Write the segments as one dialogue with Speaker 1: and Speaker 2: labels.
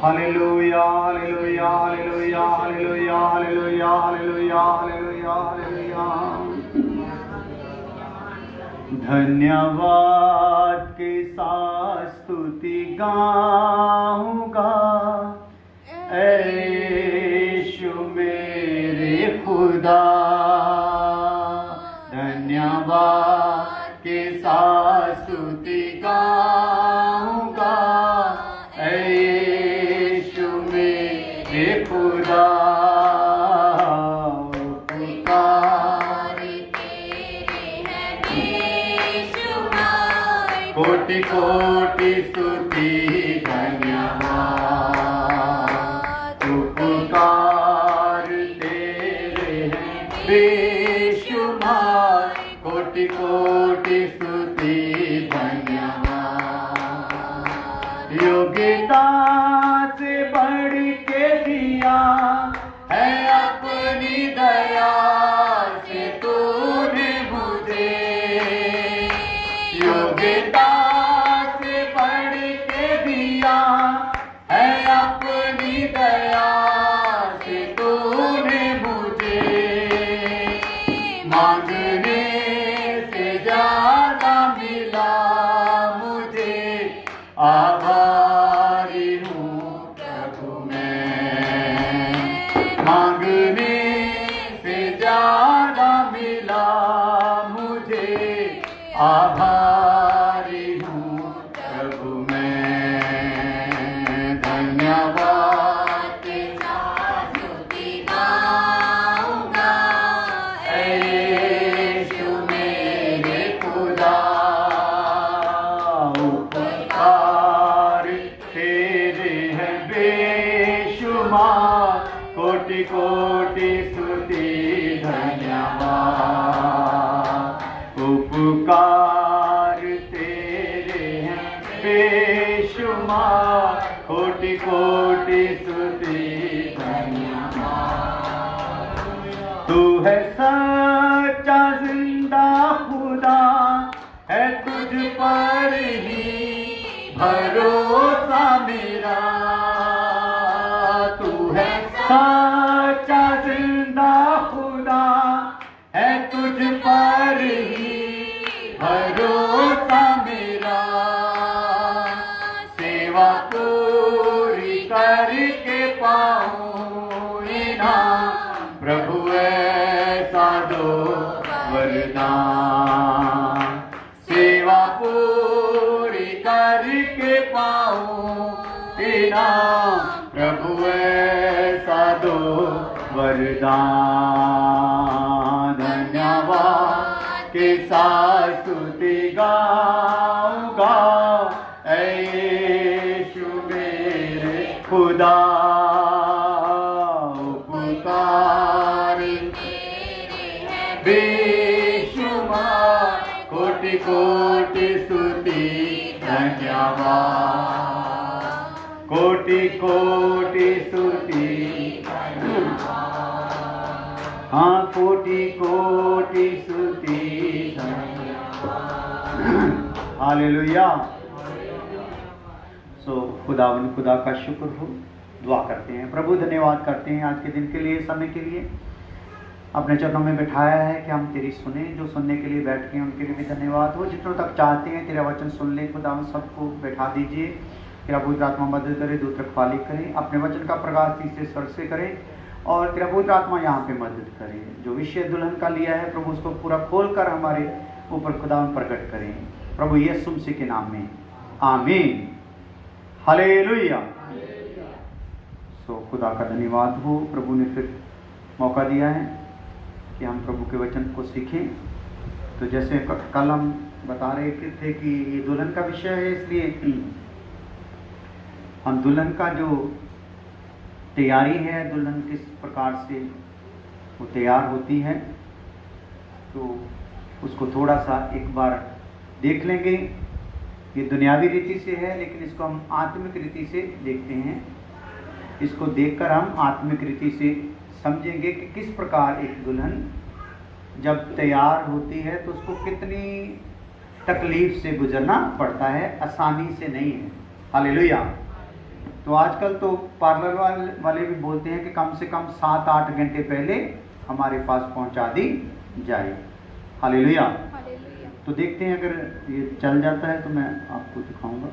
Speaker 1: Hallelujah hallelujah hallelujah hallelujah hallelujah hallelujah hallelujah hallelujah. धन्यवाद के साथ स्तुति गाऊंगा यीशु मेरे खुदा। धन्यवाद के साथ स्तुति गाऊंगा यीशु मेरे खुदा। कोटि कोटि स्तुति धन्यवाद। उपकार तेरे हैं बेशुमार। कोटि कोटि स्तुति धन्यवाद। योग्यता से बढ़ के दिया है अपनी दया से तूने मुझे। योग्यता से बढ़ के दिया है अपनी दया से तूने मुझे। मांगने से ज्यादा मिला मुझे। आभारी हूँ प्रभु मैं। मांगने से ज्यादा मिला मुझे। आभारी हूँ प्रभु मैं। धन्यवाद के साथ स्तुति गाऊंगा यीशु मेरे खुदा। उपकार तेरे हैं बेशुमार। कोटि कोटि स्तुति धन्यवाद। उपकार तेरे हैं बेशुमार। कोटि कोटि स्तुति धन्यवाद। तू है सच्चा जिंदा खुदा है। तुझ पर ही भरोसा मेरा। तू है सच्चा जिंदा खुदा है। तुझ पर ही भरोसा मेरा। सेवा पूरी करके पाऊं इनाम। प्रभु ऐसा दो वरदान। सेवा पूरी करके पाऊं इनाम। प्रभु ऐसा दो वरदान। धन्यवाद के साथ स्तुति गाऊंगा यीशु मेरे खुदा। उपकार तेरे हैं बेशुमार। कोटि कोटि स्तुति धन्यवाद। कोटि कोटि स्तुति हाँ कोटि कोटि स्तुति धन्यवाद। हालेलुया। सो खुदा का शुक्र हो। दुआ करते हैं। प्रभु धन्यवाद करते हैं आज के दिन के लिए, समय के लिए अपने चरणों में बिठाया है कि हम तेरी सुने। जो सुनने के लिए बैठ गए उनके लिए भी धन्यवाद हो। जितनों तक चाहते हैं तेरा वचन सुन ले खुदा उन सबको बैठा दीजिए। तेरा पवित्र आत्मा मदद करे, दूत रखवाली करे, अपने वचन का प्रकाश तीसरे स्वर्ग से करे और तेरा पवित्र आत्मा यहाँ पे मदद करे। जो विषय दुल्हन का लिया है प्रभु उसको पूरा खोल कर हमारे ऊपर खुदा प्रकट करें प्रभु यीशु मसीह के नाम में, आमीन। हालेलुया। सो खुदा का धन्यवाद हो। प्रभु ने फिर मौका दिया है कि हम प्रभु के वचन को सीखें। तो जैसे कल हम बता रहे थे कि ये दुल्हन का विषय है, इसलिए हम दुल्हन का जो तैयारी है, दुल्हन किस प्रकार से वो तैयार होती है, तो उसको थोड़ा सा एक बार देख लेंगे। ये दुनियावी रीति से है, लेकिन इसको हम आत्मिक रीति से देखते हैं। इसको देखकर हम आत्मिक रीति से समझेंगे कि किस प्रकार एक दुल्हन जब तैयार होती है तो उसको कितनी तकलीफ से गुजरना पड़ता है, आसानी से नहीं है। हालेलुया। तो आजकल तो पार्लर वाले भी बोलते हैं कि कम से कम 7-8 घंटे पहले हमारे पास पहुंचा दी जाए। हालेलुया। तो देखते हैं, अगर ये चल जाता है तो मैं आपको दिखाऊंगा।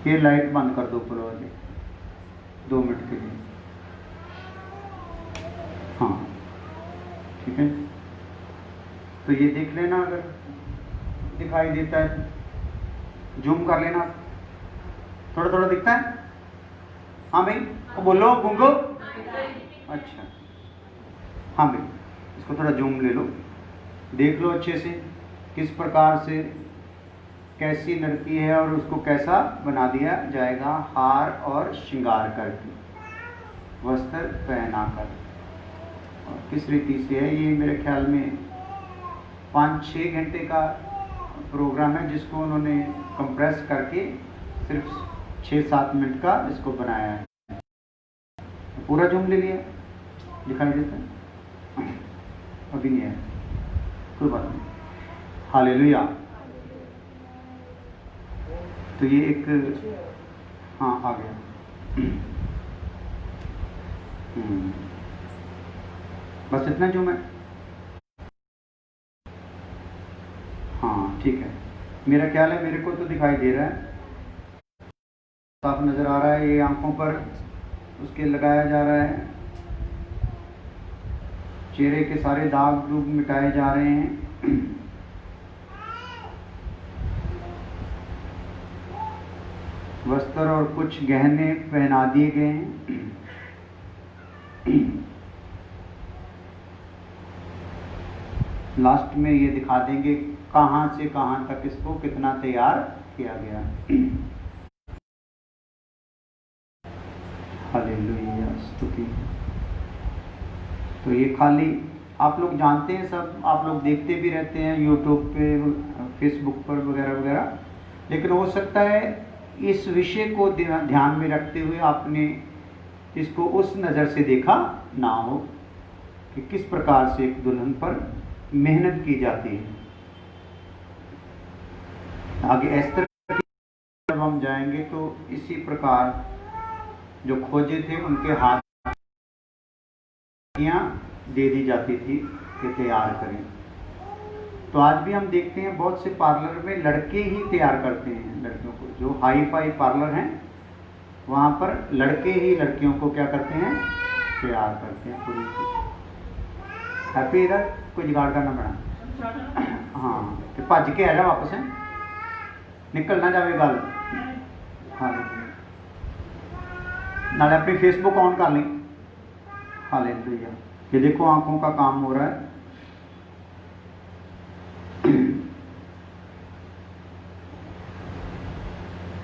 Speaker 1: ये लाइट बंद कर दो ऊपर वाली 2 मिनट के लिए। हाँ ठीक है। तो ये देख लेना, अगर दिखाई देता है जूम कर लेना। थोड़ा थोड़ा दिखता है? हाँ भाई, बोलो गुंगो। अच्छा हाँ भाई, इसको थोड़ा जूम ले लो, देख लो अच्छे से किस प्रकार से कैसी लड़की है और उसको कैसा बना दिया जाएगा, हार और श्रृंगार करके, वस्त्र पहनाकर। और किस रीति से है ये, मेरे ख्याल में 5-6 घंटे का प्रोग्राम है जिसको उन्होंने कंप्रेस करके सिर्फ 6-7 मिनट का इसको बनाया है। पूरा जूम ले लिया, दिखाई देता है? अभी नहीं है, कोई बात नहीं। हालेलुया। तो ये एक, हाँ आ गया। बस इतना जूम है? हाँ ठीक है। मेरा ख्याल है मेरे को तो दिखाई दे रहा है, साफ नज़र आ रहा है। ये आंखों पर उसके लगाया जा रहा है, चेहरे के सारे दाग दूग मिटाए जा रहे हैं। वस्त्र और कुछ गहने पहना दिए गए हैं। लास्ट में ये दिखा देंगे कहाँ से कहाँ तक इसको कितना तैयार किया गया। हालेलुया, स्तुति। तो ये खाली आप लोग जानते हैं, सब आप लोग देखते भी रहते हैं यूट्यूब पे, फेसबुक पर वगैरह वगैरह, लेकिन हो सकता है इस विषय को ध्यान में रखते हुए आपने इसको उस नज़र से देखा ना हो कि किस प्रकार से एक दुल्हन पर मेहनत की जाती है। आगे एस्तर जब हम जाएंगे तो इसी प्रकार जो खोजे थे उनके हाथ दे दी जाती थी कि तैयार करें। तो आज भी हम देखते हैं बहुत से पार्लर में लड़के ही तैयार करते हैं लड़कियों को। जो हाई फाई पार्लर हैं वहाँ पर लड़के ही लड़कियों को क्या करते हैं, तैयार करते हैं पूरी। हैप्पी इधर कोई जुगाड़ करना पड़ा। हाँ तो भज के आ जा वापस है, निकल ना जाए गल। हाँ नाले अपनी फेसबुक ऑन कर ली। हालेलुया। ये देखो आंखों का काम हो रहा है।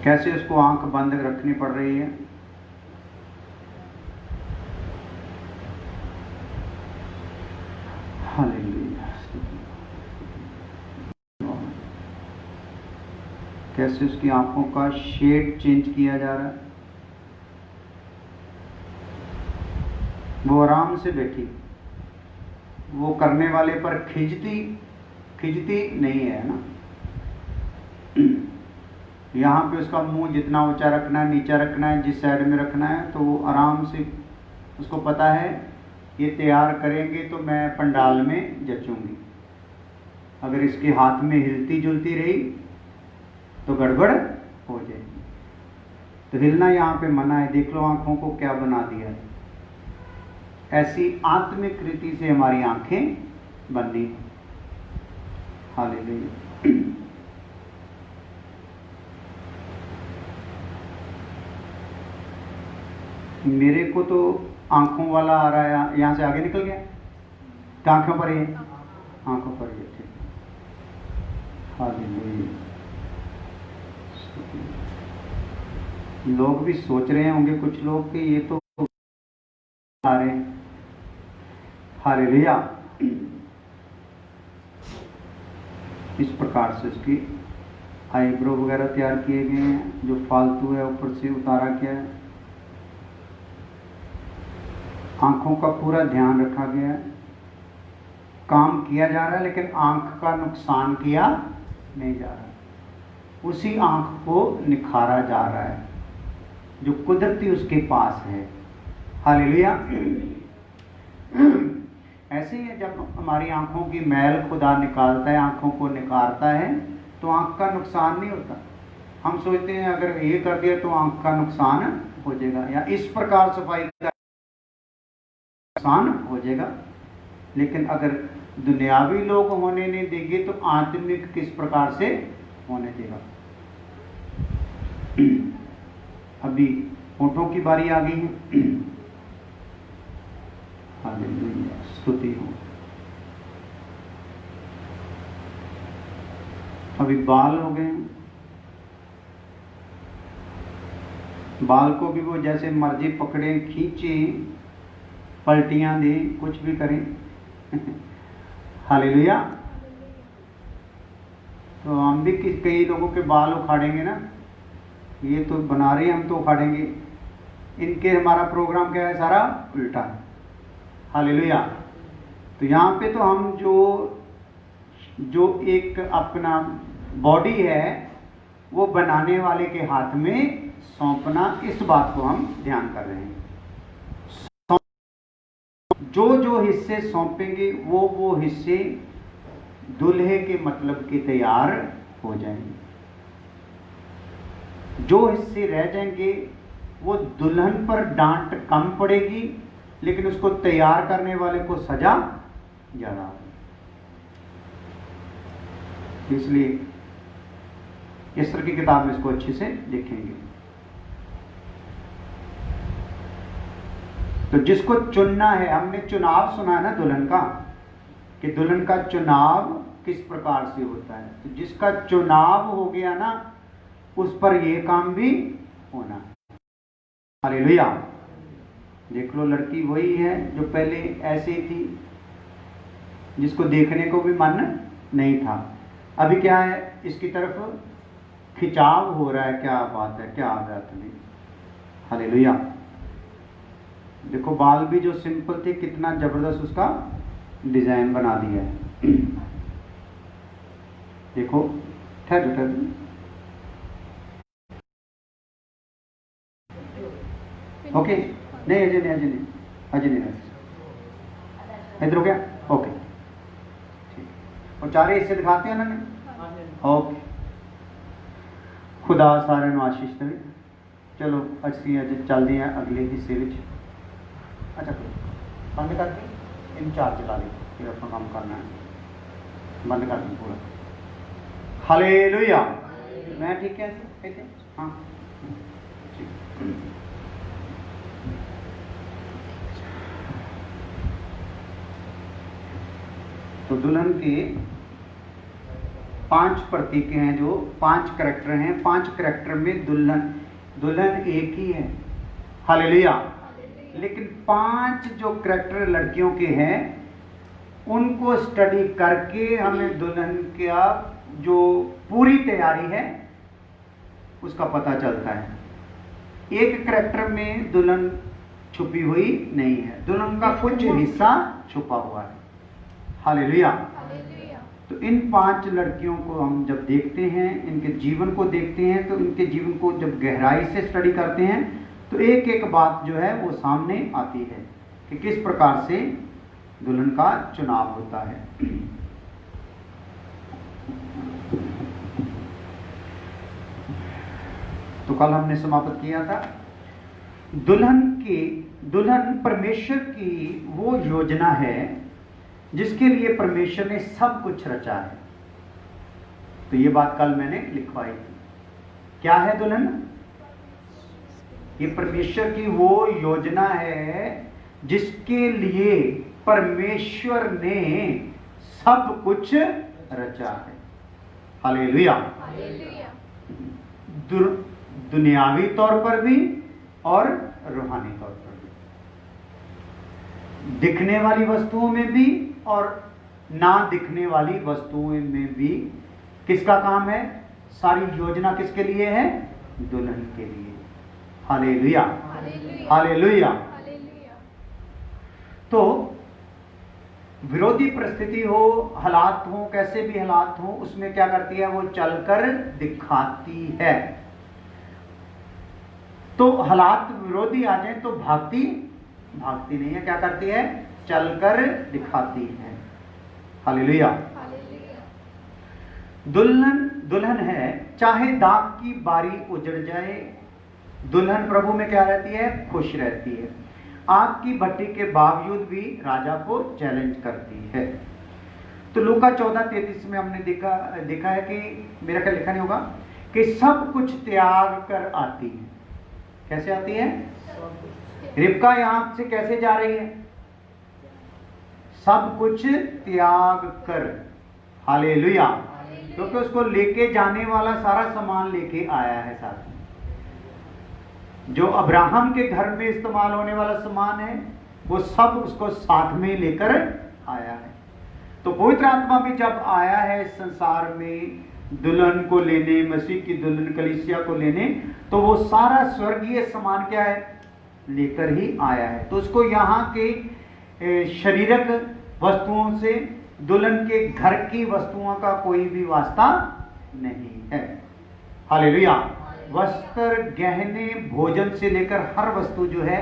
Speaker 1: कैसे उसको आंख बंद रखनी पड़ रही है। हालेलुया। कैसे उसकी आंखों का शेड चेंज किया जा रहा है। वो आराम से बैठी, वो करने वाले पर खिंचती नहीं है ना। यहाँ पे उसका मुंह जितना ऊंचा रखना है, नीचा रखना है, जिस साइड में रखना है, तो वो आराम से, उसको पता है ये तैयार करेंगे तो मैं पंडाल में जचूंगी। अगर इसके हाथ में हिलती जुलती रही तो गड़बड़ हो जाएगी। तो हिलना यहाँ पे मना है। देख लो आंखों को क्या बना दिया है। ऐसी आत्मिक रीति से हमारी आंखें बननी। हालेलुया। मेरे को तो आंखों वाला आ रहा है, यहाँ से आगे निकल गया। तो आंखों पर ही है, आंखों पर ही है। ठीक। हालेलुया। लोग भी सोच रहे होंगे कुछ लोग कि ये तो आ रहे हैं, हालेलुया। इस प्रकार से उसकी आईब्रो वगैरह तैयार किए गए हैं, जो फालतू है ऊपर से उतारा गया है। आंखों का पूरा ध्यान रखा गया है। काम किया जा रहा है लेकिन आंख का नुकसान किया नहीं जा रहा, उसी आंख को निखारा जा रहा है जो कुदरती उसके पास है। हालेलुया। ऐसे ही है, जब हमारी आंखों की मैल खुदा निकालता है, आंखों को निकारता है, तो आंख का नुकसान नहीं होता। हम सोचते हैं अगर ये कर दिया तो आंख का नुकसान हो जाएगा, या इस प्रकार सफाई का नुकसान हो जाएगा। लेकिन अगर दुनियावी लोग होने नहीं देंगे तो आत्मिक किस प्रकार से होने देगा। अभी होठों की बारी आ गई है। हालेलुया, स्तुति हो। अभी बाल हो गए। बाल को भी वो जैसे मर्जी पकड़े, खींचे, पलटियां दे, कुछ भी करें। हालेलुया। तो हम भी कई लोगों के बाल उखाड़ेंगे ना, ये तो बना रहे हैं, हम तो उखाड़ेंगे। इनके हमारा प्रोग्राम क्या है, सारा उल्टा है। हालेलुया। तो यहाँ पे तो हम जो एक अपना बॉडी है वो बनाने वाले के हाथ में सौंपना, इस बात को हम ध्यान कर रहे हैं। जो हिस्से सौंपेंगे वो हिस्से दूल्हे के मतलब के तैयार हो जाएंगे। जो हिस्से रह जाएंगे वो दुल्हन पर डांट कम पड़ेगी, लेकिन उसको तैयार करने वाले को सजा ज्यादा होगी। इसलिए एस्तर की किताब में इसको अच्छे से देखेंगे। तो जिसको चुनना है, हमने चुनाव सुना है ना दुल्हन का, कि दुल्हन का चुनाव किस प्रकार से होता है। तो जिसका चुनाव हो गया ना, उस पर यह काम भी होना। हालेलुया। देख लो, लड़की वही है जो पहले ऐसे थी, जिसको देखने को भी मन नहीं था। अभी क्या है, इसकी तरफ खिंचाव हो रहा है। क्या बात है, क्या बात नहीं। हालेलुया। देखो, बाल भी जो सिंपल थे, कितना जबरदस्त उसका डिजाइन बना दिया है। देखो, ठहर ओके। नहीं, अजय नहीं इधर हो गया। ओके, ठीक। और चारे हिस्से दिखाते हैं ना। ओके, खुदा सारे ਨੂੰ आशीष देवे। चलो ਅਸੀਂ ਅੱਜ ਚੱਲਦੇ ਹਾਂ अगले हिस्से ਵਿੱਚ। अच्छा, बंद करके इन चार्ज ला ली, फिर अपना काम करना है। बंद कर दी पूरा। हालेलुया। मैं ठीक है ऐसे? हाँ, तो दुल्हन के 5 प्रतीक हैं, जो 5 करैक्टर हैं। 5 करैक्टर में दुल्हन एक ही है। हालेलुया। लेकिन 5 जो करैक्टर लड़कियों के हैं, उनको स्टडी करके हमें दुल्हन का जो पूरी तैयारी है उसका पता चलता है। एक करैक्टर में दुल्हन छुपी हुई नहीं है, दुल्हन का कुछ हिस्सा छुपा हुआ है। हालेलुया। तो इन 5 लड़कियों को हम जब देखते हैं, इनके जीवन को देखते हैं, तो इनके जीवन को जब गहराई से स्टडी करते हैं, तो एक एक बात जो है वो सामने आती है कि किस प्रकार से दुल्हन का चुनाव होता है। तो कल हमने समाप्त किया था, दुल्हन परमेश्वर की वो योजना है जिसके लिए परमेश्वर ने सब कुछ रचा है। तो ये बात कल मैंने लिखवाई थी। क्या है दुल्हन? ये परमेश्वर की वो योजना है जिसके लिए परमेश्वर ने सब कुछ रचा है। हालेलुया। दुनियावी तौर पर भी और रूहानी तौर पर भी। दिखने वाली वस्तुओं में भी और ना दिखने वाली वस्तुओं में भी किसका काम है? सारी योजना किसके लिए है? दुल्हन के लिए। Hallelujah, hallelujah. तो विरोधी परिस्थिति हो, हालात हो, कैसे भी हालात हो, उसमें क्या करती है? वो चलकर दिखाती है। तो हालात विरोधी आ जाए तो भागती नहीं है, क्या करती है? चलकर दिखाती है। हालेलुया। दुल्हन है, चाहे दाग की बारी उजड़ जाए, दुल्हन प्रभु में क्या रहती है? खुश रहती है। आग की भट्टी के बावजूद भी राजा को चैलेंज करती है। तो लूका 14:33 में हमने देखा है कि, मेरा क्या लिखा नहीं होगा, कि सब कुछ त्याग कर आती है। कैसे आती है? रिबका यहां से कैसे जा रही है? सब कुछ त्याग कर। हालेलुया। क्योंकि उसको लेके जाने वाला सारा सामान लेके आया है साथ में। जो अब्राहम के घर में इस्तेमाल होने वाला सामान है वो सब उसको साथ में लेकर आया है। तो पवित्र आत्मा भी जब आया है इस संसार में दुल्हन को लेने, मसीह की दुल्हन कलीसिया को लेने, तो वो सारा स्वर्गीय सामान क्या है? लेकर ही आया है। तो उसको यहाँ के शारीरिक वस्तुओं से, दुल्हन के घर की वस्तुओं का कोई भी वास्ता नहीं है। हालेलुया। वस्त्र, गहने, भोजन से लेकर हर वस्तु जो है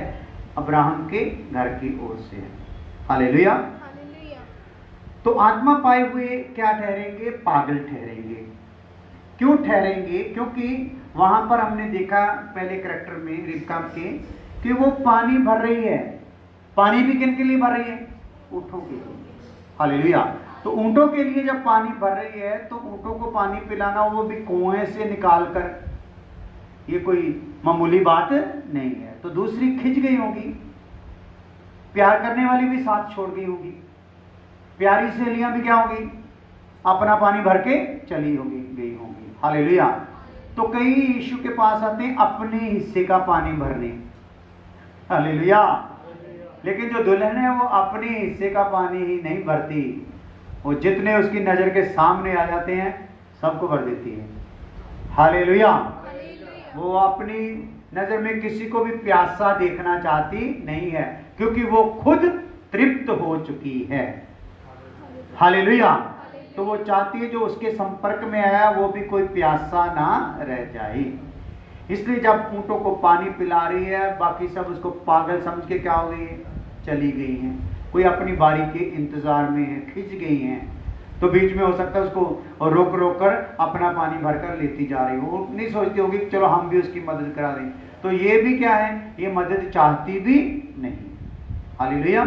Speaker 1: अब्राहम के घर की ओर से है। हालेलुया। तो आत्मा पाए हुए क्या ठहरेंगे? पागल ठहरेंगे। क्यों ठहरेंगे? क्योंकि वहां पर हमने देखा पहले करैक्टर में रिबका के कि वो पानी भर रही है। पानी भी किन के लिए भर रही है? ऊंटों के लिए। हालेलुया। तो ऊंटों के लिए जब पानी भर रही है तो ऊंटों को पानी पिलाना, वो भी कुएं से निकाल कर, ये कोई मामूली बात नहीं है। तो दूसरी खिंच गई होगी, प्यार करने वाली भी साथ छोड़ गई होगी, प्यारी सहेलियां भी क्या होगी? अपना पानी भर के चली गई होगी। हालेलुया। तो कई यीशु के पास आते हैं अपने हिस्से का पानी भरने। हालेलुया। लेकिन जो दुल्हन है वो अपने हिस्से का पानी ही नहीं भरती, वो जितने उसकी नजर के सामने आ जाते हैं सबको भर देती है। हालेलुया। वो अपनी नजर में किसी को भी प्यासा देखना चाहती नहीं है, क्योंकि वो खुद तृप्त हो चुकी है। हालेलुया। तो वो चाहती है जो उसके संपर्क में आया वो भी कोई प्यासा ना रह जाए। इसलिए जब ऊंटों को पानी पिला रही है, बाकी सब उसको पागल समझ के क्या हो गई है? चली गई हैं। कोई अपनी बारी के इंतजार में है, खिंच गई हैं। तो बीच में हो सकता है उसको रोक कर अपना पानी भरकर लेती जा रही हो। वो नहीं सोचती होगी चलो हम भी उसकी मदद करा दें। तो ये भी क्या है? ये मदद चाहती भी नहीं। हालेलुया।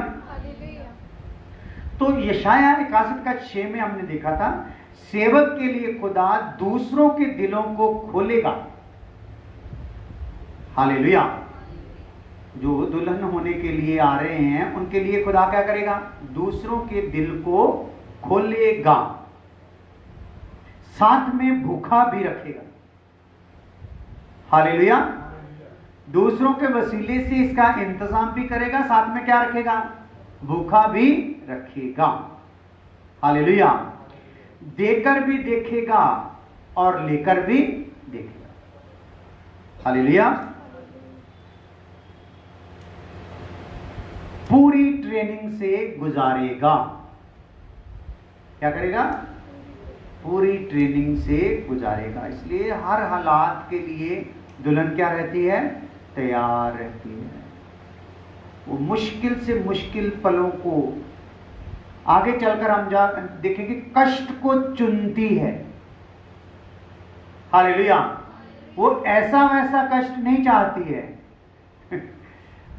Speaker 1: तो यशाया 61:6 में हमने देखा था, सेवक के लिए खुदा दूसरों के दिलों को खोलेगा। हालेलुया। जो दुल्हन होने के लिए आ रहे हैं उनके लिए खुदा क्या करेगा? दूसरों के दिल को खोलेगा, साथ में भूखा भी रखेगा। हालेलुया। दूसरों के वसीले से इसका इंतजाम भी करेगा, साथ में क्या रखेगा? भूखा भी रखेगा। हालेलुया। देकर भी देखेगा और लेकर भी देखेगा। हालेलुया। पूरी ट्रेनिंग से गुजारेगा। क्या करेगा? पूरी ट्रेनिंग से गुजारेगा। इसलिए हर हालात के लिए दुल्हन क्या रहती है? तैयार रहती है। वो मुश्किल से मुश्किल पलों को, आगे चलकर हम देखेंगे, कष्ट को चुनती है। हालेलुया। वो ऐसा वैसा कष्ट नहीं चाहती है।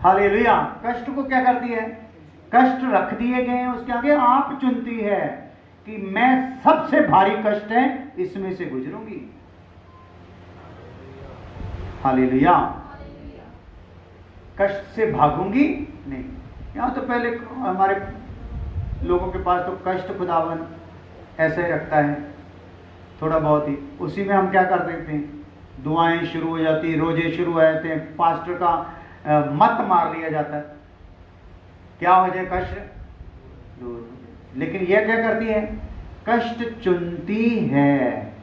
Speaker 1: हालेलुया। कष्ट को क्या करती है? कष्ट रख दिए गए हैं उसके आगे, आप चुनती है कि मैं सबसे भारी कष्ट है इसमें से गुजरूंगी। हालेलुया। कष्ट से भागूंगी नहीं। यहां तो पहले हमारे लोगों के पास तो कष्ट खुदावन ऐसे ही रखता है, थोड़ा बहुत ही, उसी में हम क्या कर देते हैं? दुआएं शुरू हो जाती, रोजे शुरू हो जाते हैं, पास्टर का मत मार लिया जाता है। क्या हो जाए, कष्ट दूर हो जाए। लेकिन यह क्या करती है, कष्ट चुनती है।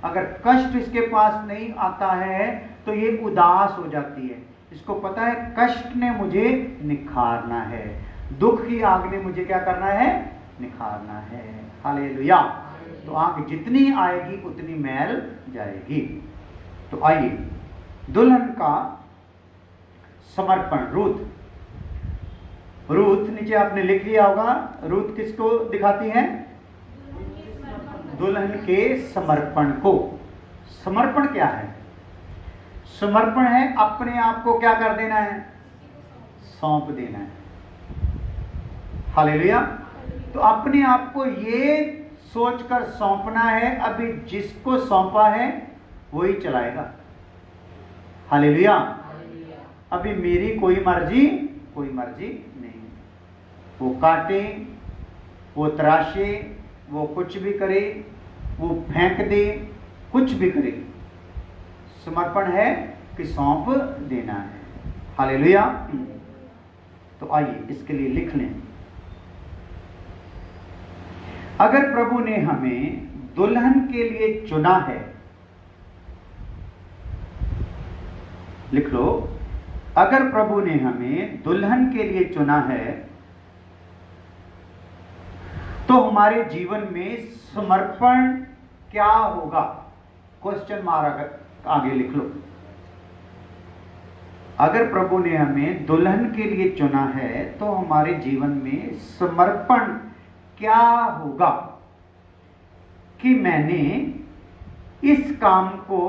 Speaker 1: अगर कष्ट इसके पास नहीं आता है तो ये उदास हो जाती है। इसको पता है कष्ट ने मुझे निखारना है, दुख की आग ने मुझे क्या करना है, निखारना है। हालेलुया। तो आग जितनी आएगी उतनी मैल जाएगी। तो आइए, दुल्हन का समर्पण। रूथ नीचे आपने लिख लिया होगा। रूथ किसको दिखाती है, दुल्हन के समर्पण को। समर्पण क्या है, समर्पण है अपने आप को क्या कर देना है, सौंप देना है। हालेलुया। तो अपने आप को ये सोचकर सौंपना है, अभी जिसको सौंपा है वही चलाएगा। हालेलुया। अभी मेरी कोई मर्जी नहीं। वो काटे, वो तराशे, वो कुछ भी करे, वो फेंक दे, कुछ भी करे, समर्पण है कि सौंप देना है। हालेलुया। तो आइए इसके लिए लिख लें। अगर प्रभु ने हमें दुल्हन के लिए चुना है, लिख लो, अगर प्रभु ने हमें दुल्हन के लिए चुना है तो हमारे जीवन में समर्पण क्या होगा, क्वेश्चन मार्क आगे लिख लो। अगर प्रभु ने हमें दुल्हन के लिए चुना है तो हमारे जीवन में समर्पण क्या होगा कि मैंने इस काम को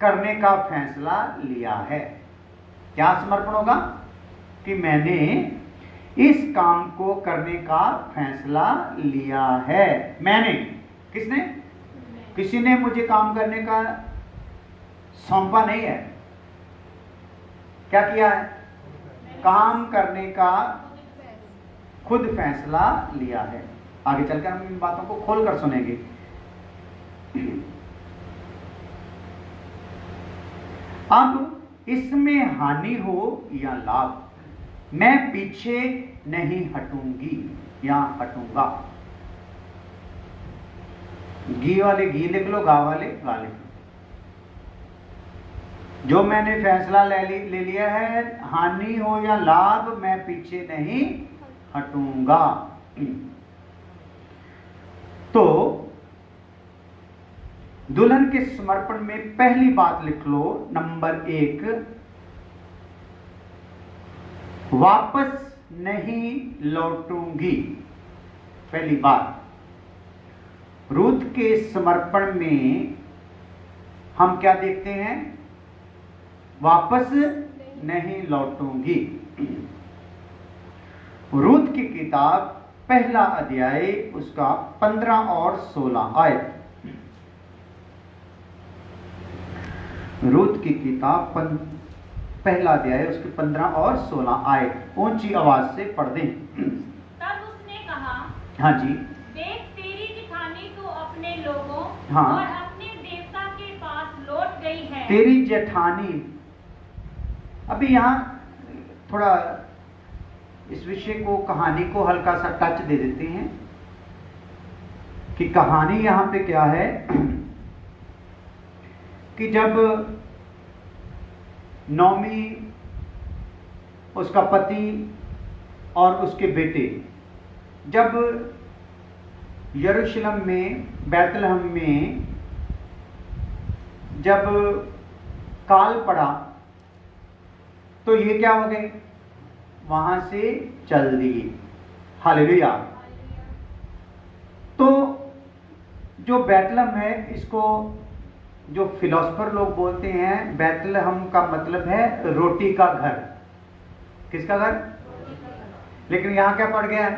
Speaker 1: करने का फैसला लिया है। क्या समर्पण होगा कि मैंने इस काम को करने का फैसला लिया है। मैंने, किसने, किसी ने मुझे काम करने का सौंपा नहीं है। क्या किया है, काम करने का खुद फैसला लिया है। आगे चलकर हम इन बातों को खोलकर सुनेंगे। अब इसमें हानि हो या लाभ, मैं पीछे नहीं हटूंगी या हटूंगा। घी वाले घी लिख लो, गा वाले गा लिख लो। जो मैंने फैसला ले लिया है, हानि हो या लाभ, मैं पीछे नहीं हटूंगा। तो दुल्हन के समर्पण में पहली बात लिख लो, नंबर 1, वापस नहीं लौटूंगी। पहली बात, रूथ के समर्पण में हम क्या देखते हैं, वापस नहीं लौटूंगी। रूथ की किताब पहला अध्याय उसका 15 और 16 आयत। रूथ की किताब पहला अध्याय उसके 15 और 16 आयत ऊंची आवाज से पढ़ दें।
Speaker 2: तब उसने कहा,
Speaker 1: हाँ जी,
Speaker 2: देख तेरी जेठानी तो अपने लोगों
Speaker 1: हाँ,
Speaker 2: और अपने देवता के पास लौट गई है।
Speaker 1: तेरी जेठानी। अभी यहाँ थोड़ा इस विषय को, कहानी को हल्का सा टच दे देते हैं कि कहानी यहाँ पे क्या है कि जब नौमी, उसका पति और उसके बेटे जब यरूशलेम में, बैतलहम में जब काल पड़ा तो ये क्या हो गए, वहां से चल दिए। हालेलुया। तो जो बैतलहम है, इसको जो फिलोसफर लोग बोलते हैं, बैतलहम का मतलब है रोटी का घर। किसका घर? लेकिन यहां क्या पड़ गया है,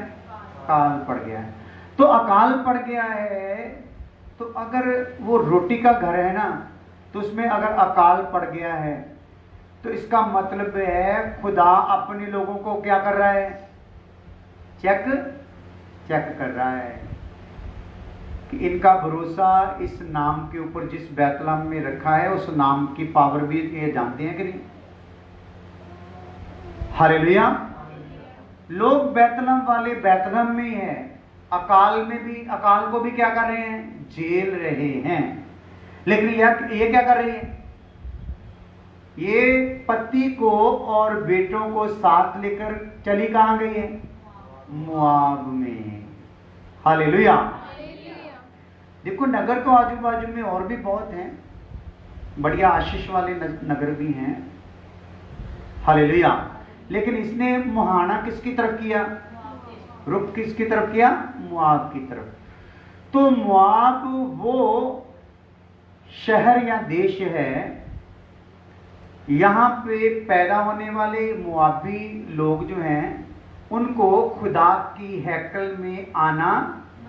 Speaker 1: काल पड़ गया है। तो अकाल पड़ गया है, तो अगर वो रोटी का घर है ना, तो उसमें अगर अकाल पड़ गया है तो इसका मतलब है खुदा अपने लोगों को क्या कर रहा है, चेक कर रहा है कि इनका भरोसा इस नाम के ऊपर जिस बैतलहम में रखा है, उस नाम की पावर भी ये जानते हैं कि नहीं। हालेलुया। लोग बैतलहम वाले बैतलहम में है, अकाल को भी क्या कर रहे हैं? झेल रहे हैं। लेकिन ये क्या कर रही है? ये पति को और बेटों को साथ लेकर चली कहां गई है? मुआब में। हालेलुया। देखो, नगर तो आजू बाजू में और भी बहुत हैं, बढ़िया आशीष वाले नगर भी हैं। हालेलुया। लेकिन इसने मुहाना किसकी तरफ किया? रुख किसकी तरफ किया? मुआब की तरफ। तो मुआब वो शहर या देश है, यहां पे पैदा होने वाले मुआबी लोग जो हैं उनको खुदा की हैकल में आना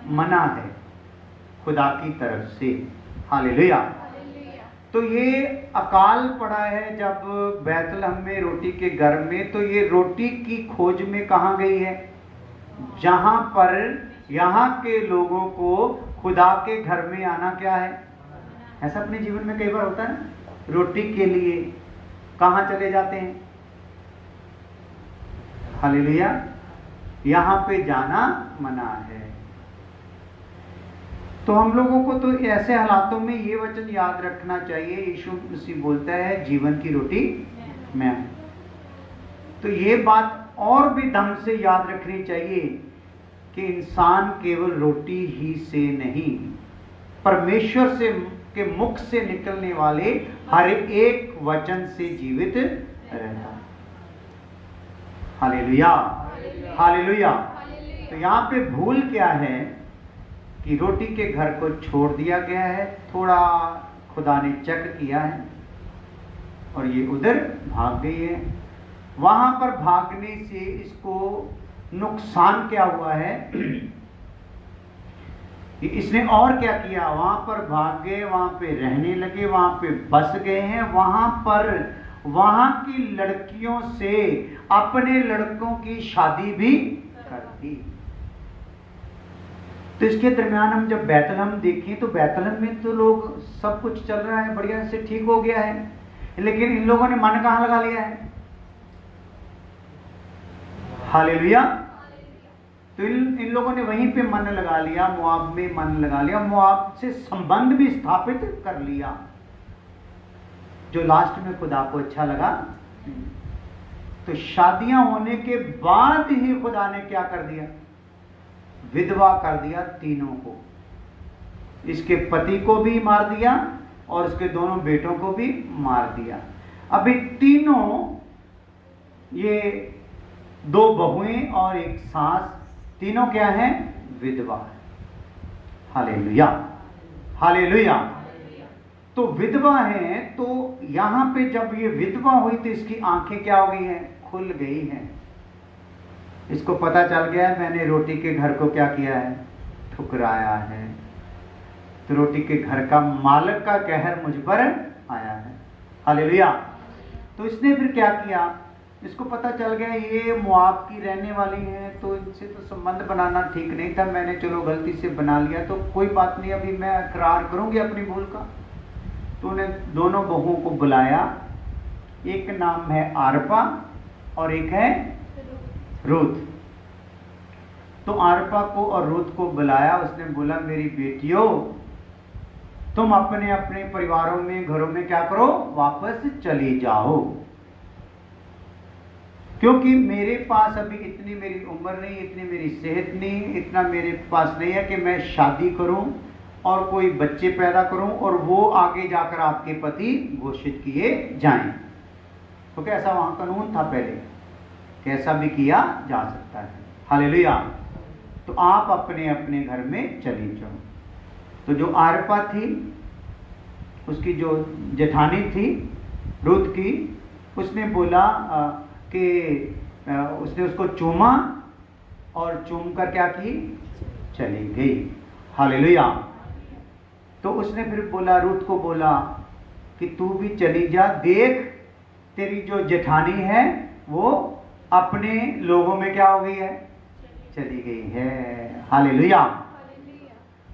Speaker 1: मना है, खुदा की तरफ से। हालेलुया। तो ये अकाल पड़ा है जब बैतलहम में रोटी के घर में, तो ये रोटी की खोज में कहां गई है? जहां पर यहां के लोगों को खुदा के घर में आना क्या है? ऐसा अपने जीवन में कई बार होता है, रोटी के लिए कहां चले जाते हैं? हालेलुया। यहां पे जाना मना है। तो हम लोगों को तो ऐसे हालातों में ये वचन याद रखना चाहिए। यीशु मसीह बोलता है, जीवन की रोटी मैं हूं। तो ये बात और भी ढंग से याद रखनी चाहिए कि इंसान केवल रोटी ही से नहीं, परमेश्वर से के मुख से निकलने वाले हर एक वचन से जीवित रहता है। Hallelujah, hallelujah. तो यहाँ पे भूल क्या है कि रोटी के घर को छोड़ दिया गया है, थोड़ा खुदा ने चक्र किया है और ये उधर भाग गई है। वहां पर भागने से इसको नुकसान क्या हुआ है? इसने और क्या किया? वहां पर भाग गए, वहां पे रहने लगे, वहां पे बस गए हैं, वहां पर वहां की लड़कियों से अपने लड़कों की शादी भी कर दी। तो इसके दरमियान हम जब बैतलहम देखें तो बैतलहम में तो लोग सब कुछ चल रहा है, बढ़िया से ठीक हो गया है, लेकिन इन लोगों ने मन कहां लगा लिया है? हालेलुया। तो इन लोगों ने वहीं पे मन लगा लिया, मुआब में मन लगा लिया, मुआब से संबंध भी स्थापित कर लिया, जो लास्ट में खुदा को अच्छा लगा। तो शादियां होने के बाद ही खुदा ने क्या कर दिया? विधवा कर दिया तीनों को। इसके पति को भी मार दिया और इसके दोनों बेटों को भी मार दिया। अभी तीनों, ये दो बहुएं और एक सास, तीनों क्या हैं? विधवा। Hallelujah, hallelujah. तो विधवा है, तो यहां पे जब ये विधवा हुई तो इसकी आंखें क्या हो गई हैं? खुल गई हैं। इसको पता चल गया है मैंने रोटी के घर को क्या किया है? ठुकराया है। तो रोटी के घर का मालिक का कहर मुझ पर आया है। हालेलुया। तो इसने फिर क्या किया? इसको पता चल गया ये मुआब की रहने वाली है, तो इनसे तो संबंध बनाना ठीक नहीं था, मैंने चलो गलती से बना लिया, तो कोई बात नहीं, अभी मैं इकरार करूंगी अपनी भूल का। तो उन्हें दोनों बहुओं को बुलाया, एक नाम है आरपा और एक है रूथ। तो आरपा को और रूथ को बुलाया, उसने बोला मेरी बेटियों, तुम अपने अपने परिवारों में, घरों में क्या करो? वापस चली जाओ, क्योंकि मेरे पास अभी इतनी मेरी उम्र नहीं, इतनी मेरी सेहत नहीं, इतना मेरे पास नहीं है कि मैं शादी करूं और कोई बच्चे पैदा करूं और वो आगे जाकर आपके पति घोषित किए जाएं। तो कैसा वहां कानून था पहले, कैसा भी किया जा सकता है। हालेलुया। तो आप अपने अपने घर में चली जाओ। तो जो आरपा थी, उसकी जो जेठानी थी रूथ की, उसने बोला कि उसने उसको चूमा और चूम कर क्या की? चली गई। हालेलुया। तो उसने फिर बोला, रूथ को बोला कि तू भी चली जा, देख तेरी जो जेठानी है वो अपने लोगों में क्या हो गई है? चली गई है। हालेलुया।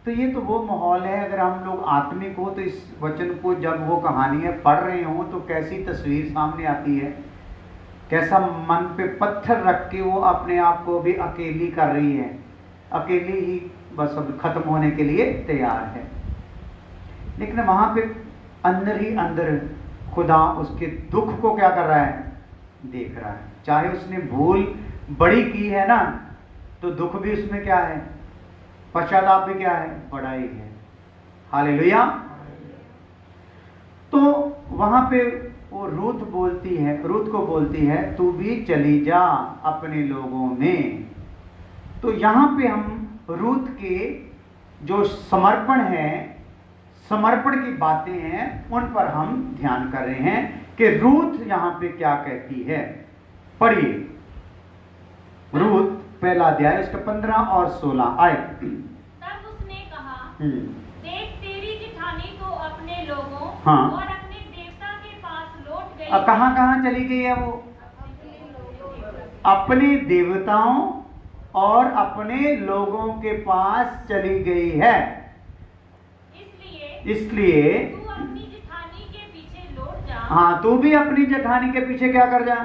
Speaker 1: तो ये तो वो माहौल है, अगर हम लोग आत्मिक हो तो इस वचन को जब वो कहानियां पढ़ रहे हो तो कैसी तस्वीर सामने आती है कैसा मन पे पत्थर रख के वो अपने आप को भी अकेली कर रही है, अकेली ही बस अब खत्म होने के लिए तैयार है। लेकिन वहां पे अंदर ही अंदर खुदा उसके दुख को क्या कर रहा है, देख रहा है। चाहे उसने भूल बड़ी की है ना, तो दुख भी उसमें क्या है, पश्चाताप भी क्या है, बड़ा ही है। हालेलुया। तो वहां पे वो रूत को बोलती है तू भी चली जा अपने लोगों में। तो यहां पे हम रूत के जो समर्पण है, समर्पण की बातें हैं, उन पर हम ध्यान कर रहे हैं कि रूत यहां पे क्या कहती है। पढ़िए रूत पहला अध्याय उसका 15 और 16 आए।
Speaker 2: तब उसने कहा, देख तेरी जिठानी तो अपने लोगों
Speaker 1: हाँ।
Speaker 2: और अपने देवता के पास लौट गई।
Speaker 1: कहां चली गई है वो? अपने देवताओं और अपने लोगों के पास चली गई है। इसलिए
Speaker 2: तू अपनी जिठानी के पीछे लौट जा।
Speaker 1: हाँ, तू भी अपनी जेठानी के पीछे क्या कर जा,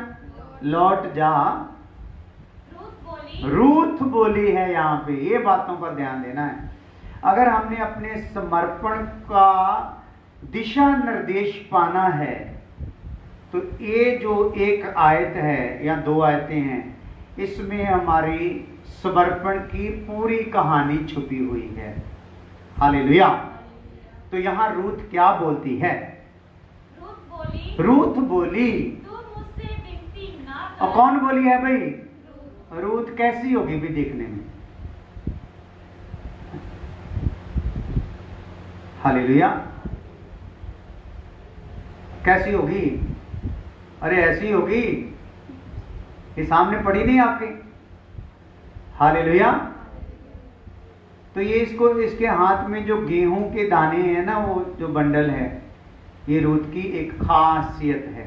Speaker 1: लौट जा। रूथ बोली है यहाँ पे, ये बातों पर ध्यान देना है। अगर हमने अपने समर्पण का दिशा निर्देश पाना है तो ये जो एक आयत है या 2 आयतें हैं, इसमें हमारी समर्पण की पूरी कहानी छुपी हुई है। हालेलुया। तो यहाँ रूथ क्या बोलती है? रूथ बोली
Speaker 2: तू मुझसे विनती ना कर।
Speaker 1: और कौन बोली है भाई? रूथ कैसी होगी भी देखने में? हालेलुया। कैसी होगी? अरे ऐसी होगी, ये सामने पड़ी नहीं आपके। हालेलुया। तो ये इसके हाथ में जो गेहूं के दाने हैं ना, वो जो बंडल है, ये रूथ की एक खासियत है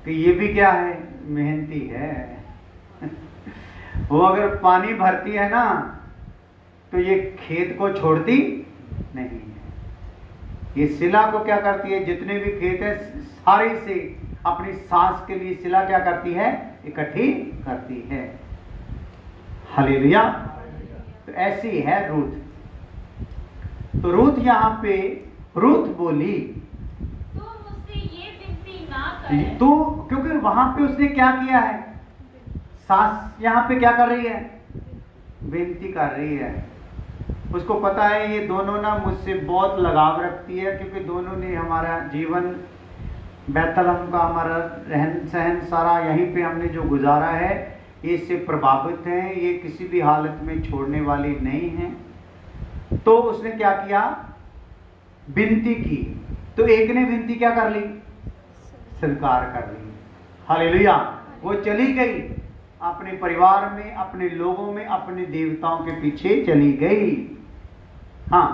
Speaker 1: कि ये भी क्या है, मेहनती है। वो अगर पानी भरती है ना तो ये खेत को छोड़ती नहीं है। ये सिला को क्या करती है, जितने भी खेत है सारे से अपनी सांस के लिए सिला क्या करती है, इकट्ठी करती है। हालेलुया। तो ऐसी है रूथ। तो रूथ यहाँ पे रूथ बोली
Speaker 2: तू मुझसे ये विनती ना कर।
Speaker 1: तो क्योंकि वहां पे उसने क्या किया है, सास यहाँ पे क्या कर रही है, विनती कर रही है। उसको पता है ये दोनों ना मुझसे बहुत लगाव रखती है, क्योंकि दोनों ने हमारा जीवन बैतलहम का हमारा रहन सहन सारा यहीं पे हमने जो गुजारा है, ये इससे प्रभावित हैं, ये किसी भी हालत में छोड़ने वाली नहीं है। तो उसने क्या किया, विनती की। तो एक ने विनती क्या कर ली, स्वीकार कर ली। हालेलुया। वो चली गई अपने परिवार में, अपने लोगों में, अपने देवताओं के पीछे चली गई। हाँ,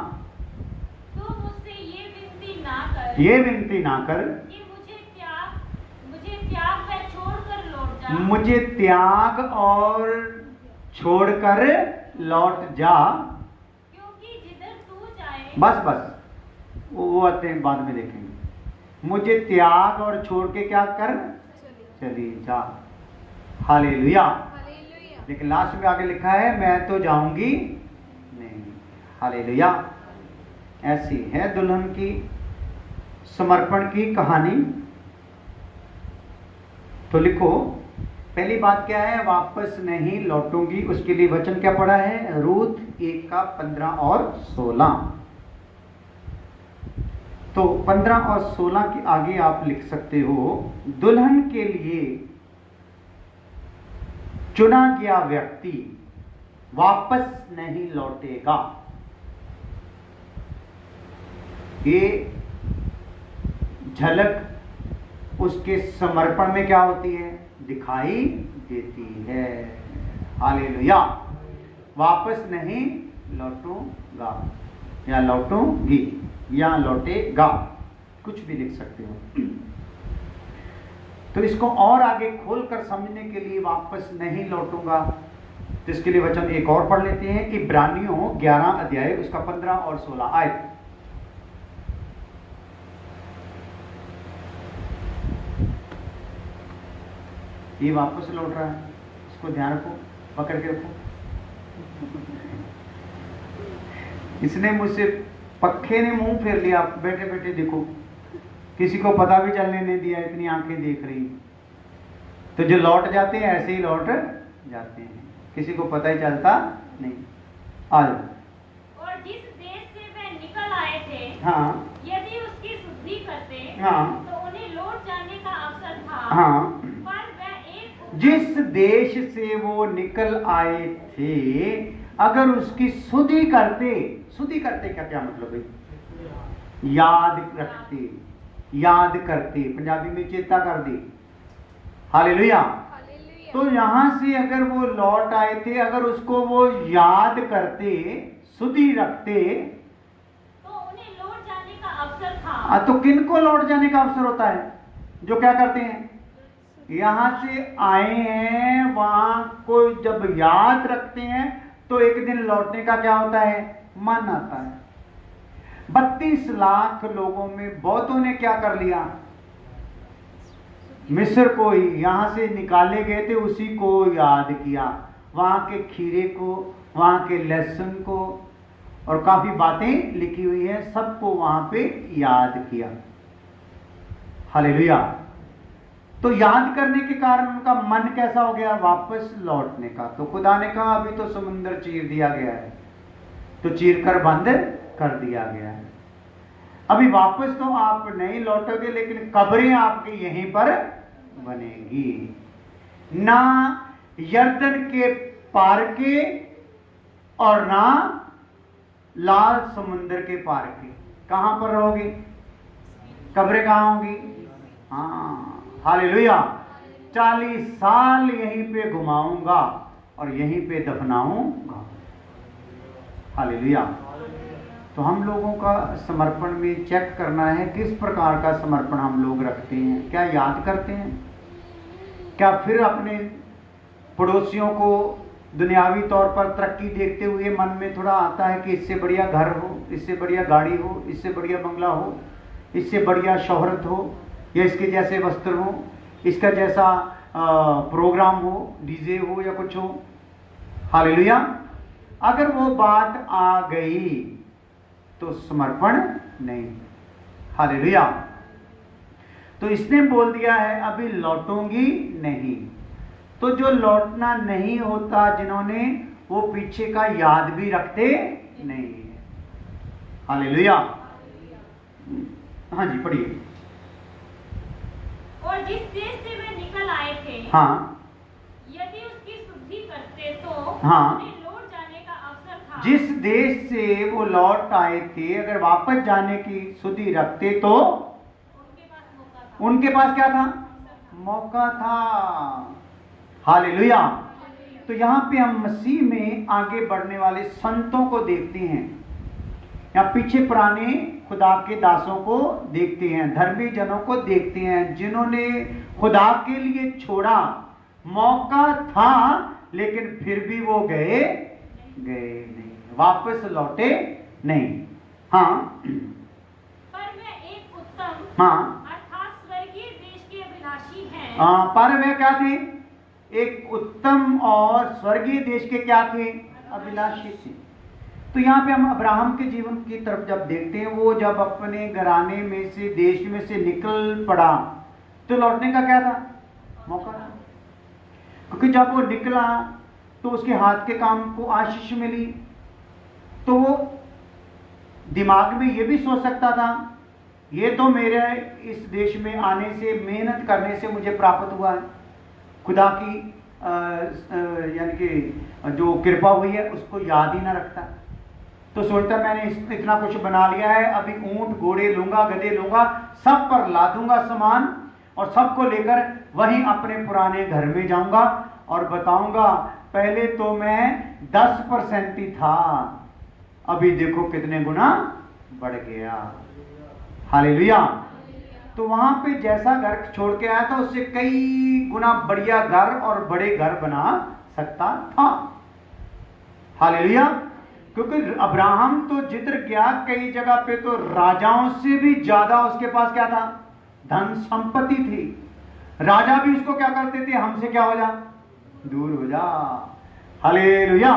Speaker 2: तो मुझसे ये विनती ना कर,
Speaker 1: ये विनती ना कर
Speaker 2: कि मुझे त्याग व छोड़कर लौट जा।
Speaker 1: मुझे त्याग और छोड़कर लौट जा।
Speaker 2: क्योंकि जिधर तू जाए।
Speaker 1: बस वो आते हैं, बाद में देखेंगे। मुझे त्याग और छोड़ के क्या कर, चली जा। हालेलुया। लेकिन लास्ट में आगे लिखा है मैं तो जाऊंगी नहीं। हालेलुया। ऐसी है दुल्हन की समर्पण की कहानी। तो लिखो, पहली बात क्या है, वापस नहीं लौटूंगी। उसके लिए वचन क्या पढ़ा है, रूथ 1 का 15 और 16। तो 15 और 16 के आगे आप लिख सकते हो, दुल्हन के लिए चुना गया व्यक्ति वापस नहीं लौटेगा। ये झलक उसके समर्पण में क्या होती है, दिखाई देती है। हालेलुया। वापस नहीं लौटूंगा या लौटूंगी या लौटेगा, कुछ भी लिख सकते हो। तो इसको और आगे खोलकर समझने के लिए वापस नहीं लौटूंगा, तो इसके लिए वचन एक और पढ़ लेते हैं। इब्रानियों 11 अध्याय उसका 15 और 16 आयत। ये वापस लौट रहा है, इसको ध्यान रखो, पकड़ के रखो। इसने मुझसे पक्के ने मुंह फेर लिया, बैठे बैठे देखो, किसी को पता भी चलने नहीं दिया, इतनी आंखें देख रही। तो जो लौट जाते हैं ऐसे ही लौट जाते हैं, किसी को पता ही चलता नहीं। आ जाओ।
Speaker 2: और जिस देश से वे निकल आए थे,
Speaker 1: हाँ,
Speaker 2: यदि उसकी शुद्धि करते,
Speaker 1: हाँ,
Speaker 2: तो उन्हें लौट जाने का अवसर था।
Speaker 1: हाँ,
Speaker 2: पर वे एक
Speaker 1: जिस देश से वो निकल आए थे, अगर उसकी शुद्धि करते, शुद्धि करते का क्या मतलब है? याद रखते, याद करते, पंजाबी में चेता कर दी। हालेलुया। तो यहां से अगर वो लौट आए थे, अगर उसको वो याद करते, शुद्धि रखते,
Speaker 2: तो उन्हें लौट जाने का अवसर था।
Speaker 1: तो किन को लौट जाने का अवसर होता है? जो क्या करते हैं, यहां से आए हैं, वहां को जब याद रखते हैं तो एक दिन लौटने का क्या होता है? मन आता है। 32 लाख लोगों में बहुतों ने क्या कर लिया? मिस्र को ही यहां से निकाले गए थे, उसी को याद किया, वहां के खीरे को, वहां के लहसुन को, और काफी बातें लिखी हुई है, सबको वहां पे याद किया। हालेलुया। तो याद करने के कारण उनका मन कैसा हो गया? वापस लौटने का। तो खुदा ने कहा अभी तो समुद्र चीर दिया गया है, तो चीर कर बंद कर दिया गया है, अभी वापस तो आप नहीं लौटोगे, लेकिन कब्रें आपकी यहीं पर बनेगी, ना यर्दन के पार के और ना लाल समुद्र के पार के। कहां पर रहोगे? कब्रें कहां होंगी? हाँ, हालेलुया। 40 साल यहीं पे घुमाऊंगा और यहीं पे दफनाऊंगा। हालेलुया। तो हम लोगों का समर्पण में चेक करना है, किस प्रकार का समर्पण हम लोग रखते हैं। क्या याद करते हैं? क्या फिर अपने पड़ोसियों को दुनियावी तौर पर तरक्की देखते हुए मन में थोड़ा आता है कि इससे बढ़िया घर हो, इससे बढ़िया गाड़ी हो, इससे बढ़िया बंगला हो, इससे बढ़िया शोहरत हो, या इसके जैसे वस्त्र हो, इसका जैसा प्रोग्राम हो, डीजे हो या कुछ हो। हालेलुया। अगर वो बात आ गई तो समर्पण नहीं। हालेलुया। तो इसने बोल दिया है अभी लौटूंगी नहीं। तो जो लौटना नहीं होता, जिन्होंने, वो पीछे का याद भी रखते नहीं है। हालेलुया। हाँ जी, पढ़िए।
Speaker 2: और जिस देश से वे निकल आए थे,
Speaker 1: हाँ,
Speaker 2: यदि उसकी शुद्धि करते तो
Speaker 1: हाँ,
Speaker 2: उन्हें लौट जाने का अवसर था।
Speaker 1: जिस देश से वो लौट आए थे, अगर वापस जाने की शुद्धि रखते तो
Speaker 2: उनके पास मौका था।
Speaker 1: उनके पास क्या था? मौका था। हालेलुया। तो यहाँ पे हम मसीह में आगे बढ़ने वाले संतों को देखते हैं, या पीछे पुराने खुदा के दासों को देखते हैं, धर्मी जनों को देखते हैं, जिन्होंने खुदा के लिए छोड़ा। मौका था लेकिन फिर भी वो गए नहीं, वापस लौटे नहीं। हाँ,
Speaker 2: पर वे एक उत्तम,
Speaker 1: हाँ,
Speaker 2: अर्थात स्वर्गीय देश के अभिलाषी हैं।
Speaker 1: पर वे क्या थे? एक उत्तम और स्वर्गीय देश के क्या थे? अभिलाषी थे। तो यहाँ पे हम अब्राहम के जीवन की तरफ जब देखते हैं, वो जब अपने घराने में से, देश में से निकल पड़ा, तो लौटने का क्या था? मौका था। क्योंकि जब वो निकला तो उसके हाथ के काम को आशीष मिली, तो वो दिमाग में ये भी सोच सकता था, ये तो मेरे इस देश में आने से, मेहनत करने से मुझे प्राप्त हुआ है, खुदा की यानी कि जो कृपा हुई है उसको याद ही ना रखता। तो सोचता मैंने इतना कुछ बना लिया है, अभी ऊंट घोड़े लूंगा, गधे लूंगा, सब पर ला दूंगा सामान, और सबको लेकर वहीं अपने पुराने घर में जाऊंगा और बताऊंगा पहले तो मैं 10% ही था, अभी देखो कितने गुना बढ़ गया। हालेलुया। तो वहां पे जैसा घर छोड़ के आया था, उससे कई गुना बढ़िया घर और बड़े घर बना सकता था। हालेलुया। क्योंकि अब्राहम तो जिधर गया, कई जगह पे तो राजाओं से भी ज्यादा उसके पास क्या था? धन संपत्ति थी। राजा भी उसको क्या करते थे, हमसे क्या हो जा, दूर हो जा। हालेलुया।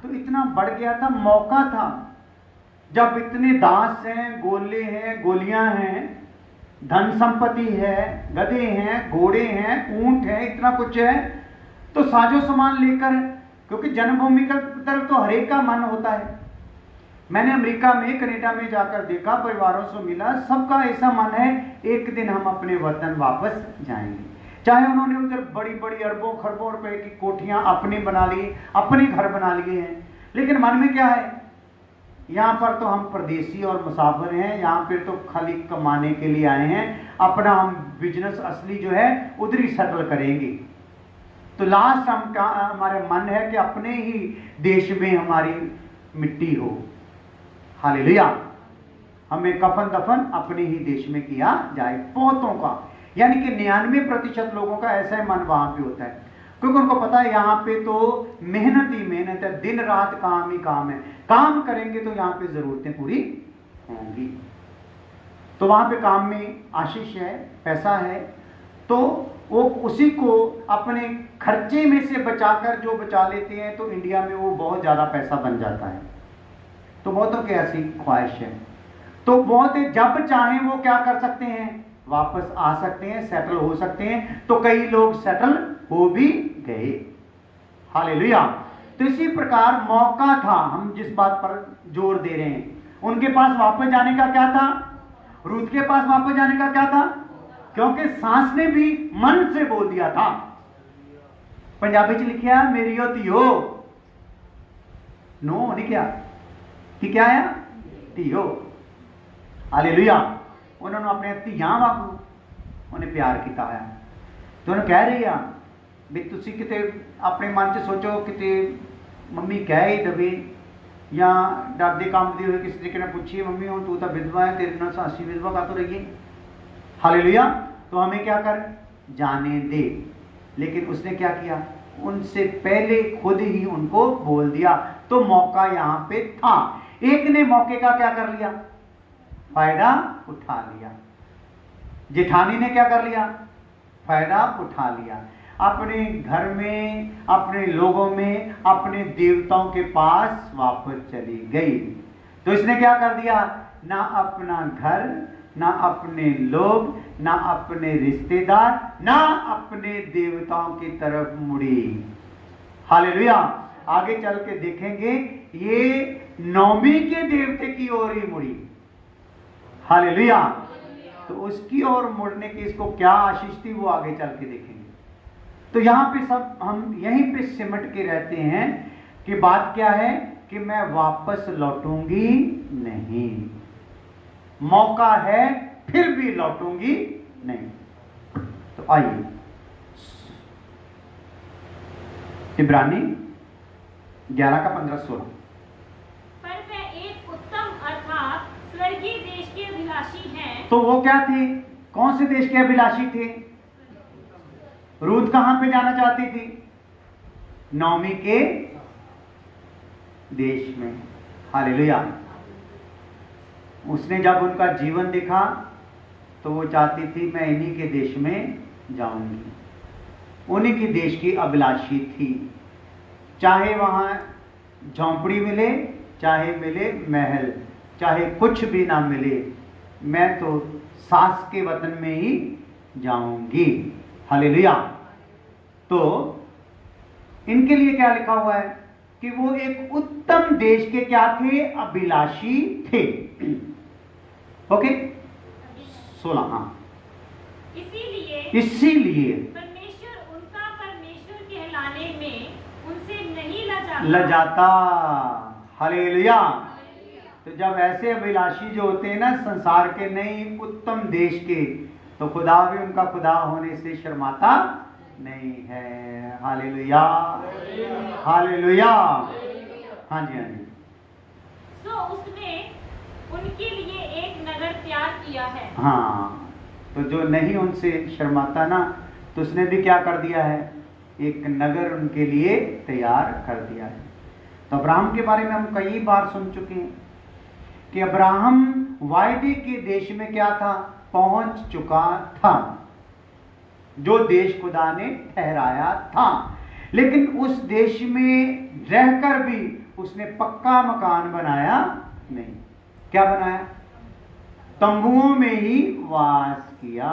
Speaker 1: तो इतना बढ़ गया था, मौका था जब इतने दास हैं, गोले हैं, गोलियां हैं, धन संपत्ति है, गधे हैं, घोड़े हैं, ऊंट है, इतना कुछ है, तो साजो सामान लेकर, क्योंकि जन्मभूमि की तरफ तो हरेक का मन होता है। मैंने अमेरिका में, कनाडा में जाकर देखा, परिवारों से मिला, सबका ऐसा मन है एक दिन हम अपने वतन वापस जाएंगे। चाहे उन्होंने उधर बड़ी बड़ी अरबों खरबों रुपए की कोठियां अपनी बना ली, अपने घर बना लिए हैं, लेकिन मन में क्या है, यहाँ पर तो हम परदेसी और मुसाफिर हैं, यहाँ पर तो खाली कमाने के लिए आए हैं, अपना हम बिजनेस असली जो है उधर ही सेटल करेंगे। तो लास्ट हमारे मन है कि अपने ही देश में हमारी मिट्टी हो। हालेलुया। हमें कफन दफन अपने ही देश में किया जाए। बहुतों का, यानी कि 99% लोगों का ऐसा ही मन वहां पे होता है, क्योंकि उनको पता है यहाँ पे तो मेहनत ही मेहनत है, दिन रात काम ही काम है, काम करेंगे तो यहाँ पे जरूरतें पूरी होंगी। तो वहां पे काम में आशीष है, पैसा है, तो वो उसी को अपने खर्चे में से बचाकर जो बचा लेते हैं, तो इंडिया में वो बहुत ज्यादा पैसा बन जाता है। तो बहुतों की ऐसी ख्वाहिश है, तो बहुत जब चाहें वो क्या कर सकते हैं, वापस आ सकते हैं, सेटल हो सकते हैं। तो कई लोग सेटल हो भी गए। हालेलुया। तो इसी प्रकार मौका था, हम जिस बात पर जोर दे रहे हैं, उनके पास वापस जाने का क्या था, रूत के पास वापस जाने का क्या था, क्योंकि सांस ने भी मन से बोल दिया था। पंजाबी च लिखा मेरी धियो, नो नहीं क्या कि क्या है, धियो। हालेलुया। उन्होंने अपने धियां वांगू उन्हें प्यार किया है। तो उन्हें कह रही है भी तुसी किते अपने मन च सोचो किते मम्मी कह ही दवे या डरदे कंबदे हुए किसी तरीके ने पूछिए, मम्मी हुण तू तो विधवा है, तेरे नाल सासी विधवा का तो रहिए। हालेलुया। तो हमें क्या कर, जाने दे। लेकिन उसने क्या किया, उनसे पहले खुद ही उनको बोल दिया। तो मौका यहां पे था। एक ने मौके का क्या कर लिया, फायदा उठा लिया। जेठानी ने क्या कर लिया, फायदा उठा लिया। अपने घर में, अपने लोगों में, अपने देवताओं के पास वापस चली गई। तो इसने क्या कर दिया, ना अपना घर, ना अपने लोग, ना अपने रिश्तेदार, ना अपने देवताओं की तरफ मुड़ी। हालेलुया। आगे चल के देखेंगे ये नौमी के देवते की ओर ही मुड़ी। हालेलुया। तो उसकी ओर मुड़ने की इसको क्या आशीष थी, वो आगे चल के देखेंगे। तो यहां पे सब हम यहीं पे सिमट के रहते हैं कि बात क्या है कि मैं वापस लौटूंगी नहीं, मौका है फिर भी लौटूंगी नहीं। तो आइए इब्रानी 11 का 15-16।
Speaker 2: पर वह एक उत्तम अर्थात स्वर्गीय देश के अभिलाषी हैं।
Speaker 1: तो वो क्या थे, कौन से देश के अभिलाषी थे, रूत कहां पे जाना चाहती थी, नौमी के देश में। हालेलुया। उसने जब उनका जीवन देखा तो वो चाहती थी मैं इन्हीं के देश में जाऊंगी, उन्हीं के देश की अभिलाषी थी। चाहे वहां झोंपड़ी मिले, चाहे मिले महल, चाहे कुछ भी ना मिले, मैं तो सास के वतन में ही जाऊंगी। हालेलुया। तो इनके लिए क्या लिखा हुआ है कि वो एक उत्तम देश के क्या थे, अभिलाषी थे। ओके 16। हाँ, इसीलिए
Speaker 2: परमेश्वर उनका परमेश्वर कहलाने में उनसे नहीं
Speaker 1: लजाता। हालेलुया। तो जब ऐसे अभिलाषी जो होते हैं ना, संसार के नहीं उत्तम देश के, तो खुदा भी उनका खुदा होने से शर्माता नहीं है। Hallelujah, hallelujah. हाँ जी, हाँ जी।
Speaker 2: सो उसने उनके लिए एक नगर तैयार किया है।
Speaker 1: हाँ, तो जो नहीं उनसे शर्माता ना, तो उसने भी क्या कर दिया है, एक नगर उनके लिए तैयार कर दिया है। तो अब्राहम के बारे में हम कई बार सुन चुके हैं कि अब्राहम वायदे के देश में क्या था, पहुंच चुका था। जो देश खुदा ने ठहराया था। लेकिन उस देश में रहकर भी उसने पक्का मकान बनाया नहीं। क्या बनाया? तंबुओं में ही वास किया।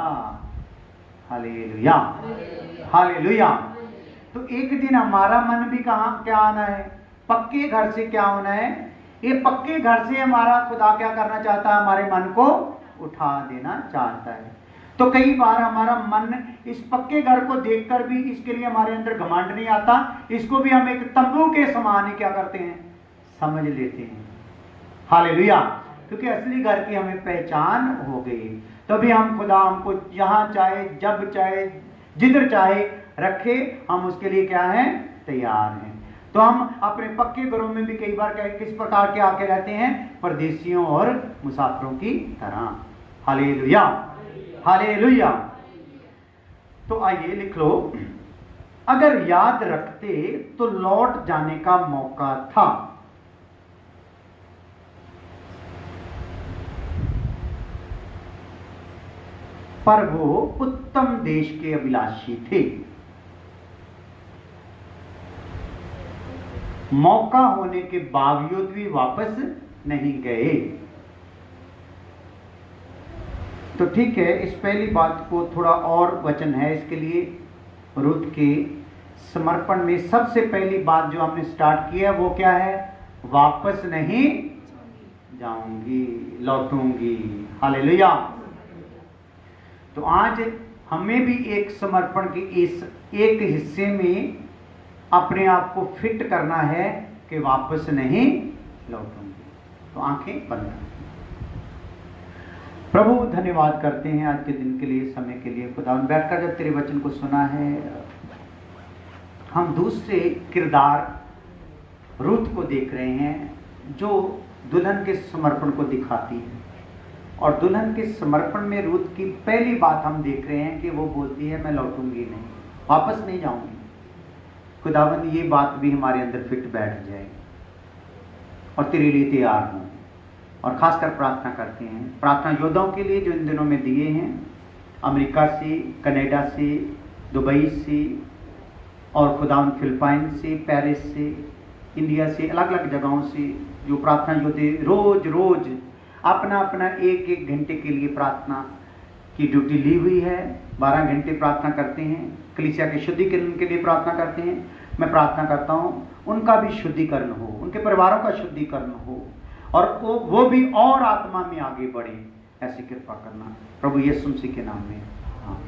Speaker 1: Hallelujah, hallelujah. तो एक दिन हमारा मन भी क्या आना है? पक्के घर से क्या होना है? ये पक्के घर से हमारा खुदा क्या करना चाहता है? हमारे मन को उठा देना चाहता है। तो कई बार हमारा मन इस पक्के घर को देखकर भी इसके लिए हमारे अंदर घमंड नहीं आता। इसको भी हम एक तंबू के समान ही क्या करते हैं? समझ लेते हैं। हालेलुया। क्योंकि असली घर की हमें पहचान हो गई। तभी हम खुदा हमको जहां चाहे, जब चाहे, जिधर चाहे रखे, हम उसके लिए क्या हैं? तैयार हैं। तो हम अपने पक्के घरों में भी कई बार किस प्रकार के आके रहते हैं? परदेशियों और मुसाफिरों की तरह। Hallelujah, hallelujah. तो आइए लिख लो, अगर याद रखते तो लौट जाने का मौका था। पर वो उत्तम देश के अभिलाषी थे। मौका होने के बावजूद भी वापस नहीं गए। तो ठीक है, इस पहली बात को थोड़ा और वचन है इसके लिए। रूत के समर्पण में सबसे पहली बात जो हमने स्टार्ट किया वो क्या है? वापस नहीं जाऊंगी, लौटूंगी। हालेलुया। तो आज हमें भी एक समर्पण के इस एक हिस्से में अपने आप को फिट करना है कि वापस नहीं लौटूंगी। तो आंखें बंद करें। प्रभु धन्यवाद करते हैं आज के दिन के लिए, समय के लिए। खुदा बैठकर जब तेरे वचन को सुना है, हम दूसरे किरदार रूत को देख रहे हैं जो दुल्हन के समर्पण को दिखाती है। और दुल्हन के समर्पण में रूत की पहली बात हम देख रहे हैं कि वो बोलती है मैं लौटूंगी नहीं, वापस नहीं जाऊंगी। खुदावंद ये बात भी हमारे अंदर फिट बैठ जाए और तेरे लिए तैयार हों। और खासकर प्रार्थना करते हैं प्रार्थना योद्धाओं के लिए जो इन दिनों में दिए हैं, अमेरिका से, कनाडा से, दुबई से, और खुदावंद फिलिपाइन से, पेरिस से, इंडिया से, अलग अलग जगहों से जो प्रार्थना योद्धे रोज रोज अपना अपना एक एक घंटे के लिए प्रार्थना की ड्यूटी ली हुई है। 12 घंटे प्रार्थना करते हैं, कलीसिया के शुद्धिकरण के लिए प्रार्थना करते हैं। मैं प्रार्थना करता हूँ उनका भी शुद्धिकरण हो, उनके परिवारों का शुद्धिकरण हो, और वो भी और आत्मा में आगे बढ़े। ऐसी कृपा करना प्रभु यीशु मसीह के नाम में। हाँ।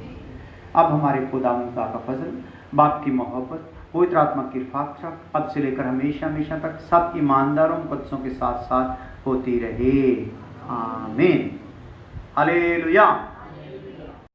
Speaker 1: अब हमारे खुदावंद का फजल, बाप की मोहब्बत, पवित्र आत्मा की रफ़ाक़त अब से लेकर हमेशा हमेशा तक सब ईमानदारों मुक़द्दसों के साथ साथ होती रहे। आमीन। हालेलुया।